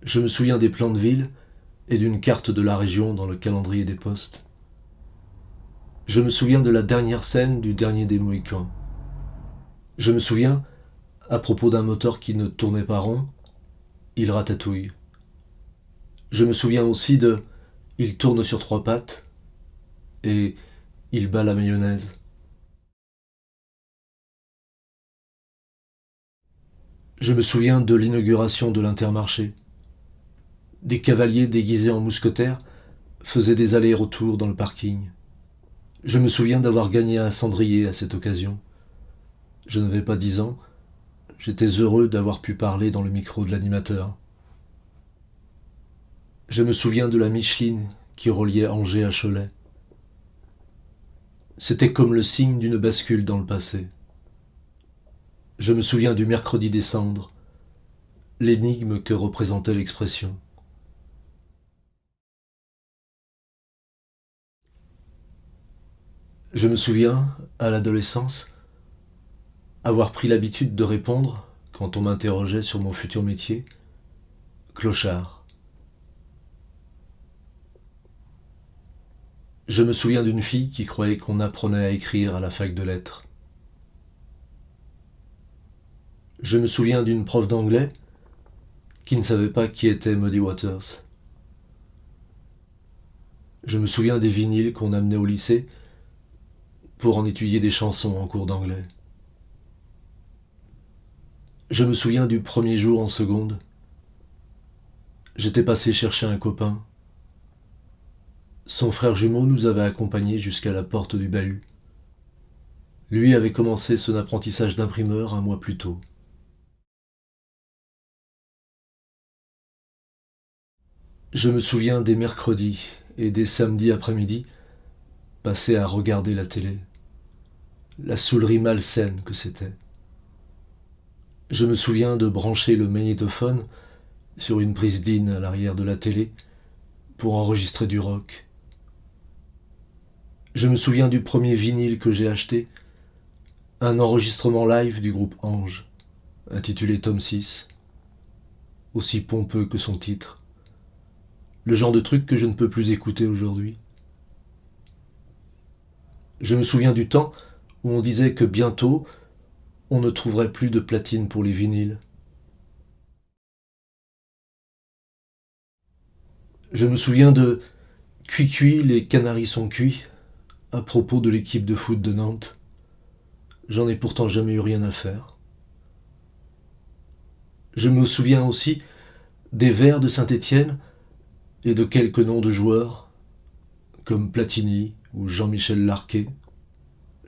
Je me souviens des plans de ville et d'une carte de la région dans le calendrier des postes. Je me souviens de la dernière scène du dernier des Mohicans. Je me souviens, à propos d'un moteur qui ne tournait pas rond, il ratatouille. Je me souviens aussi de il tourne sur trois pattes et il bat la mayonnaise. Je me souviens de l'inauguration de l'Intermarché. Des cavaliers déguisés en mousquetaires faisaient des allers-retours dans le parking. Je me souviens d'avoir gagné un cendrier à cette occasion. Je n'avais pas 10 ans, j'étais heureux d'avoir pu parler dans le micro de l'animateur. Je me souviens de la Micheline qui reliait Angers à Cholet. C'était comme le signe d'une bascule dans le passé. Je me souviens du mercredi des cendres, l'énigme que représentait l'expression. Je me souviens, à l'adolescence, avoir pris l'habitude de répondre, quand on m'interrogeait sur mon futur métier, clochard. Je me souviens d'une fille qui croyait qu'on apprenait à écrire à la fac de lettres. Je me souviens d'une prof d'anglais qui ne savait pas qui était Muddy Waters. Je me souviens des vinyles qu'on amenait au lycée pour en étudier des chansons en cours d'anglais. Je me souviens du premier jour en seconde. J'étais passé chercher un copain. Son frère jumeau nous avait accompagnés jusqu'à la porte du bahut. Lui avait commencé son apprentissage d'imprimeur un mois plus tôt. Je me souviens des mercredis et des samedis après-midi passés à regarder la télé. La saoulerie malsaine que c'était. Je me souviens de brancher le magnétophone sur une prise d'in à l'arrière de la télé pour enregistrer du rock. Je me souviens du premier vinyle que j'ai acheté, un enregistrement live du groupe Ange, intitulé Tome 6, aussi pompeux que son titre. Le genre de truc que je ne peux plus écouter aujourd'hui. Je me souviens du temps où on disait que bientôt, on ne trouverait plus de platine pour les vinyles. Je me souviens de Cuit, les canaris sont cuits, à propos de l'équipe de foot de Nantes. J'en ai pourtant jamais eu rien à faire. Je me souviens aussi des vers de Saint-Étienne et de quelques noms de joueurs, comme Platini ou Jean-Michel Larquet.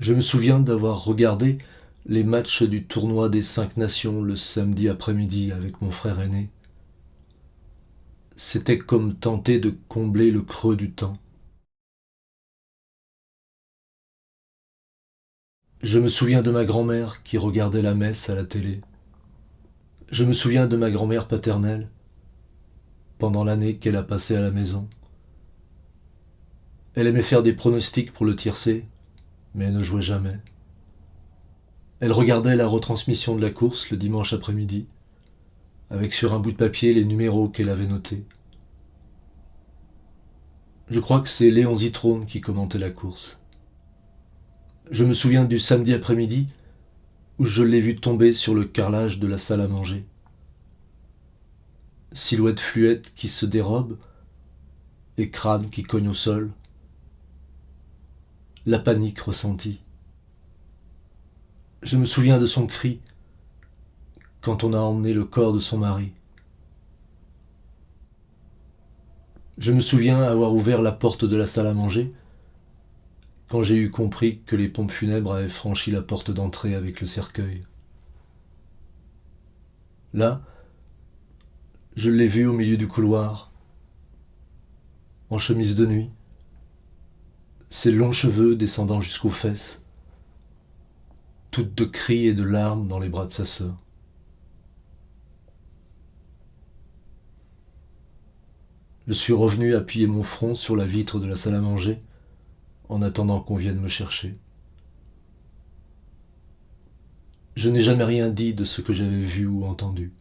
Je me souviens d'avoir regardé les matchs du tournoi des 5 nations le samedi après-midi avec mon frère aîné. C'était comme tenter de combler le creux du temps. Je me souviens de ma grand-mère qui regardait la messe à la télé. Je me souviens de ma grand-mère paternelle pendant l'année qu'elle a passée à la maison. Elle aimait faire des pronostics pour le tiercé, mais elle ne jouait jamais. Elle regardait la retransmission de la course le dimanche après-midi, avec sur un bout de papier les numéros qu'elle avait notés. Je crois que c'est Léon Zitrone qui commentait la course. Je me souviens du samedi après-midi où je l'ai vu tomber sur le carrelage de la salle à manger. Silhouette fluette qui se dérobe et crâne qui cogne au sol. La panique ressentie. Je me souviens de son cri quand on a emmené le corps de son mari. Je me souviens avoir ouvert la porte de la salle à manger quand j'ai eu compris que les pompes funèbres avaient franchi la porte d'entrée avec le cercueil. Là, je l'ai vu au milieu du couloir, en chemise de nuit, ses longs cheveux descendant jusqu'aux fesses, toutes de cris et de larmes dans les bras de sa sœur. Je suis revenu appuyer mon front sur la vitre de la salle à manger en attendant qu'on vienne me chercher. Je n'ai jamais rien dit de ce que j'avais vu ou entendu.